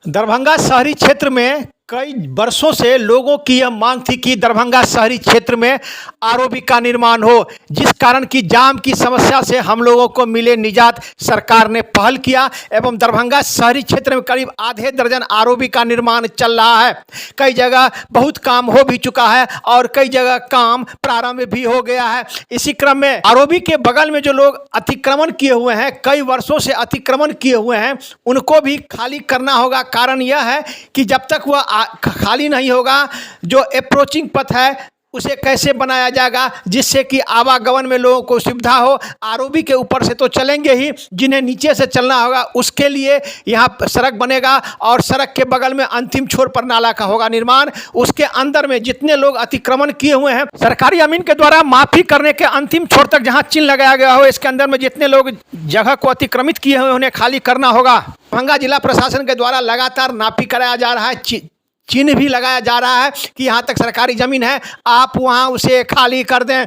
दरभंगा शहरी क्षेत्र में कई वर्षों से लोगों की यह मांग थी कि दरभंगा शहरी क्षेत्र में आरओबी का निर्माण हो, जिस कारण की जाम की समस्या से हम लोगों को मिले निजात। सरकार ने पहल किया एवं दरभंगा शहरी क्षेत्र में करीब आधे दर्जन आरओबी का निर्माण चल रहा है। कई जगह बहुत काम हो भी चुका है और कई जगह काम प्रारंभ भी हो गया है। इसी क्रम में आरओबी के बगल में जो लोग अतिक्रमण किए हुए हैं, कई वर्षों से अतिक्रमण किए हुए हैं, उनको भी खाली करना होगा। कारण यह है कि जब तक वह खाली नहीं होगा, जो अप्रोचिंग पथ है उसे कैसे बनाया जाएगा जिससे कि आवागमन में लोगों को सुविधा हो। आरओबी के ऊपर से तो चलेंगे ही, जिन्हें नीचे से चलना होगा उसके लिए यहाँ सड़क बनेगा और सड़क के बगल में अंतिम छोर पर नाला का होगा निर्माण। उसके अंदर में जितने लोग अतिक्रमण किए हुए हैं, सरकारी जमीन के द्वारा माफी करने के अंतिम छोर तक जहाँ चिन्ह लगाया गया हो, इसके अंदर में जितने लोग जगह को अतिक्रमित किए हुए उन्हें खाली करना होगा। दरभंगा जिला प्रशासन के द्वारा लगातार नापी कराया जा रहा है, चिन्ह भी लगाया जा रहा है कि यहाँ तक सरकारी ज़मीन है, आप वहाँ उसे खाली कर दें।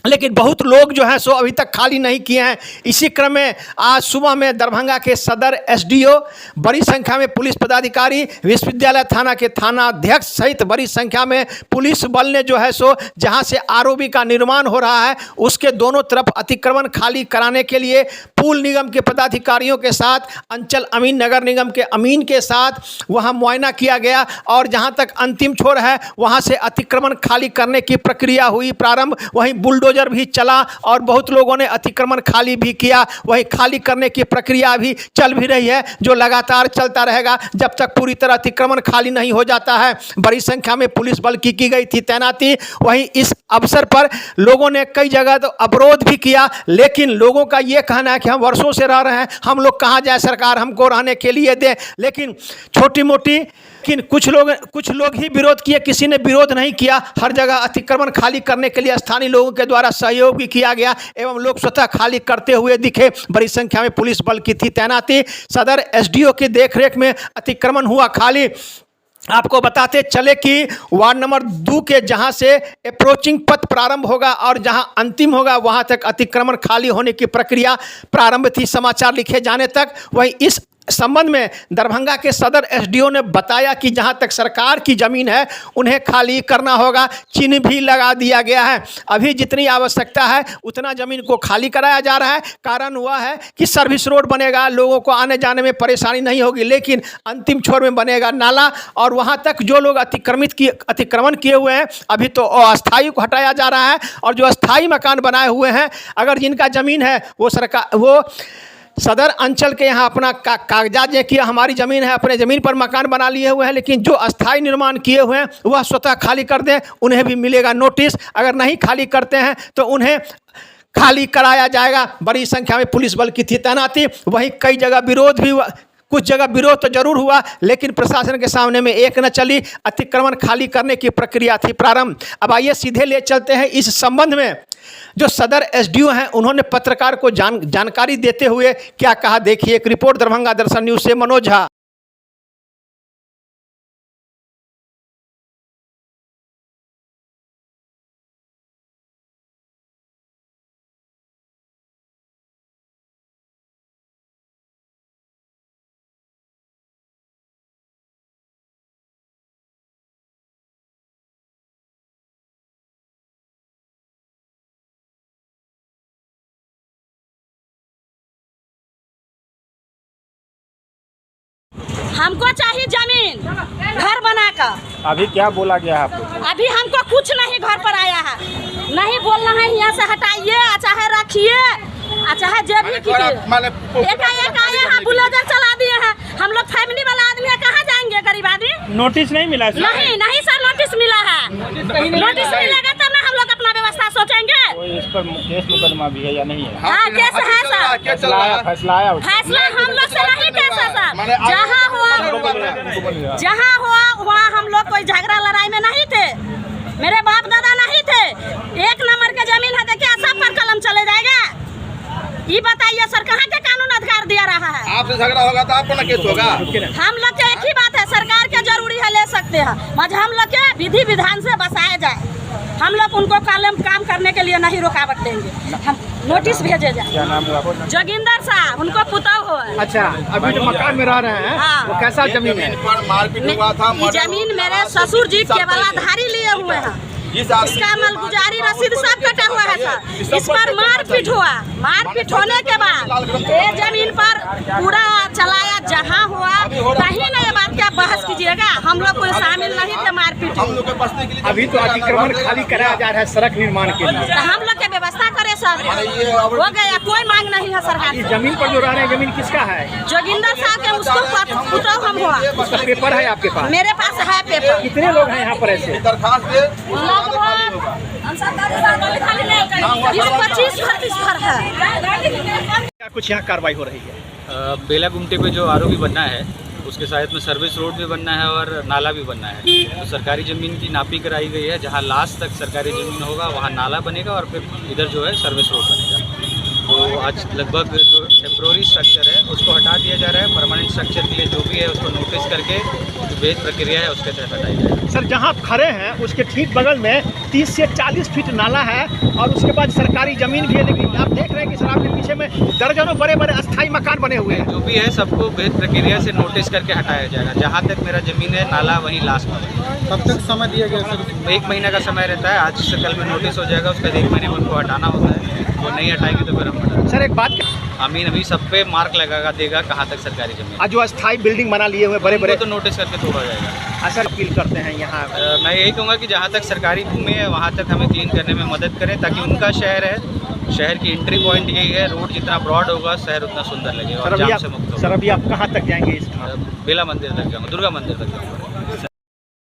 लेकिन बहुत लोग जो हैं सो अभी तक खाली नहीं किए हैं। इसी क्रम में आज सुबह में दरभंगा के सदर एसडीओ, बड़ी संख्या में पुलिस पदाधिकारी, विश्वविद्यालय थाना के थाना अध्यक्ष सहित बड़ी संख्या में पुलिस बल ने जो है सो जहां से आरओबी का निर्माण हो रहा है उसके दोनों तरफ अतिक्रमण खाली कराने के लिए पुल निगम के पदाधिकारियों के साथ, अंचल अमीन, नगर निगम के अमीन के साथ वहाँ मुआयना किया गया और जहाँ तक अंतिम छोर है वहाँ से अतिक्रमण खाली करने की प्रक्रिया हुई प्रारंभ। वहीं बुलडोजर भी चला और बहुत लोगों ने अतिक्रमण खाली भी किया। वही खाली करने की प्रक्रिया भी चल भी रही है, जो लगातार चलता रहेगा जब तक पूरी तरह अतिक्रमण खाली नहीं हो जाता है। बड़ी संख्या में पुलिस बल की गई थी तैनाती। वहीं इस अवसर पर लोगों ने कई जगह तो अवरोध भी किया, लेकिन लोगों का ये कहना है कि हम वर्षों से रह रहे हैं, हम लोग कहाँ जाए, सरकार हमको रहने के लिए दे। लेकिन छोटी मोटी कुछ लोग ही विरोध किए, किसी ने विरोध नहीं किया। हर जगह अतिक्रमण खाली करने के लिए स्थानीय लोगों के द्वारा सहयोग भी किया गया एवं लोग स्वतः खाली करते हुए दिखे। बड़ी संख्या में पुलिस बल की थी तैनाती। सदर एसडीओ की देखरेख में अतिक्रमण हुआ खाली। आपको बताते चले कि वार्ड नंबर 2 के जहां से अप्रोचिंग पथ प्रारंभ होगा और जहां अंतिम होगा वहां तक अतिक्रमण खाली होने की प्रक्रिया प्रारंभ थी समाचार लिखे जाने तक। वहीं इस संबंध में दरभंगा के सदर एसडीओ ने बताया कि जहां तक सरकार की ज़मीन है उन्हें खाली करना होगा। चिन्ह भी लगा दिया गया है। अभी जितनी आवश्यकता है उतना ज़मीन को खाली कराया जा रहा है। कारण हुआ है कि सर्विस रोड बनेगा, लोगों को आने जाने में परेशानी नहीं होगी, लेकिन अंतिम छोर में बनेगा नाला और वहां तक जो लोग अतिक्रमण किए हुए हैं अभी तो अस्थायी को हटाया जा रहा है। और जो अस्थायी मकान बनाए हुए हैं, अगर जिनका ज़मीन है वो सदर अंचल के यहाँ अपना कागजात ये किया, हमारी ज़मीन है, अपने ज़मीन पर मकान बना लिए हुए हैं, लेकिन जो अस्थायी निर्माण किए हुए हैं वह स्वतः खाली कर दें, उन्हें भी मिलेगा नोटिस। अगर नहीं खाली करते हैं तो उन्हें खाली कराया जाएगा। बड़ी संख्या में पुलिस बल की थी तैनाती। वहीं कई जगह विरोध भी हुआ, कुछ जगह विरोध तो जरूर हुआ, लेकिन प्रशासन के सामने में एक न चली। अतिक्रमण खाली करने की प्रक्रिया थी प्रारंभ। अब आइए सीधे ले चलते हैं इस संबंध में जो सदर एसडीओ हैं उन्होंने पत्रकार को जानकारी देते हुए क्या कहा, देखिए एक रिपोर्ट दरभंगा दर्शन न्यूज से मनोज झा। हमको चाहिए जमीन घर बनाकर। अभी क्या बोला गया है आपको? अभी हमको कुछ नहीं घर पर आया है, नहीं बोलना है यहाँ से हटाइए, चाहे रखिए, चाहे जो भी कीजिए। एक आए हैं बुलडोजर चला दिए हैं। हम लोग फैमिली वाला आदमी है, कहाँ जाएंगे गरीब आदमी? नोटिस नहीं मिला? नहीं सर, नोटिस मिला है। नोटिस मिलेगा तब ना हम लोग अपना व्यवस्था सोचेंगे। इस पर केस मुकदमा भी है या नहीं है? हाँ केस है सर। फैसला आया? फैसला हम लोग से नहीं केस है सर। जहाँ हुआ वहाँ हम लोग कोई झगड़ा लड़ाई में नहीं थे, मेरे बाप दादा नहीं थे। 1 नंबर के जमीन है, देखिए सब पर कलम चले जाएगा। ये बताइए सर, कहाँ के कानून अधिकार दिया रहा है? आपसे झगड़ा होगा तो आपको ना केस होगा। हम लोग के एक ही बात है, सरकार के जरूरी है ले सकते हैं, मगर हम लोग के विधि विधान से बसाया जाए। हम लोग उनको काम करने के लिए नहीं रुकावट देंगे, हम नोटिस भेजे जाए। क्या नाम हुआ आपका? जोगिंदर साहब, उनको पुतौ हो। अच्छा, अभी जो मकान में रह रहे हैं हाँ। वो कैसा जमीन है? पर मारपीट हुआ था। ये जमीन मेरे ससुर जी केवलाधारी लिए हुए हैं। इसका मलगुजारी रसीद सब कटा हुआ है सर। इस पर मारपीट हुआ, मारपीट होने के बाद ये जमीन पर पूरा चलाया, जहाँ हुआ कहीं नहीं बात क्या बहस कीजिएगा, हम लोग कोई शामिल नहीं थे मारपीट में। अभी तो अतिक्रमण खाली कराया जा रहा है सड़क निर्माण के लिए, तो हम लोग के व्यवस्था करे सर, हो गया, कोई मांग नहीं है सरकार इस से। जमीन पर जो रह रहे हैं जमीन किसका है? जोगिंदर साहब के, उसको पुतौ हम हुआ। उसका पेपर है आपके पास? मेरे पास है पेपर। कितने लोग हैं यहाँ पर ऐसे? दरखास्त दे। 20-25 घर है। क्या कुछ यहाँ कार्रवाई हो रही है? बेला गुमटे पे जो आरओबी बनना है उसके साथ में सर्विस रोड भी बनना है और नाला भी बनना है। तो सरकारी ज़मीन की नापी कराई गई है, जहाँ लास्ट तक सरकारी ज़मीन होगा वहाँ नाला बनेगा और फिर इधर जो है सर्विस रोड बनेगा। तो आज लगभग जो टेम्प्रोरी स्ट्रक्चर है उसको हटा दिया जा रहा है। परमानेंट स्ट्रक्चर के लिए जो भी है उसको नोटिस करके जो विहित प्रक्रिया है उसके तहत हटाई जाएगी। सर, जहाँ आप खड़े हैं उसके ठीक बगल में 30 से 40 फीट नाला है और उसके बाद सरकारी ज़मीन भी है, लेकिन आप देख रहे हैं कि सर आपके पीछे में दर्जनों बड़े बड़े अस्थायी मकान बने हुए हैं। जो भी है सबको विहित प्रक्रिया से नोटिस करके हटाया जाएगा। जहाँ तक मेरा ज़मीन है नाला वहीं लास्ट में। कब तक समय दिया गया सर? 1 महीना का समय रहता है, आज से कल में नोटिस हो जाएगा, उसका 1 महीने में उनको हटाना होता है। वो नहीं हटाएंगे तो फिर हम हटाएंगे। सर, एक बात, अमीन अभी सब पे मार्क लगा देगा कहाँ तक सरकारी जमीन। आज जो अस्थाई बिल्डिंग बना लिए हुए बड़े बड़े, उनको तो नोटिस करके तोड़ा जाएगा। सर अपील करते हैं यहाँ मैं यही कहूँगा कि जहाँ तक सरकारी भूमि है वहाँ तक हमें क्लीन करने में मदद करें, ताकि उनका शहर है, शहर की एंट्री पॉइंट यही है। रोड जितना ब्रॉड होगा शहर उतना सुंदर लगेगा और जाम से मुक्त सर होगा। अभी आप कहाँ तक जाएंगे इस? बेला मंदिर तक जाऊँगा, दुर्गा मंदिर तक जाऊँगा।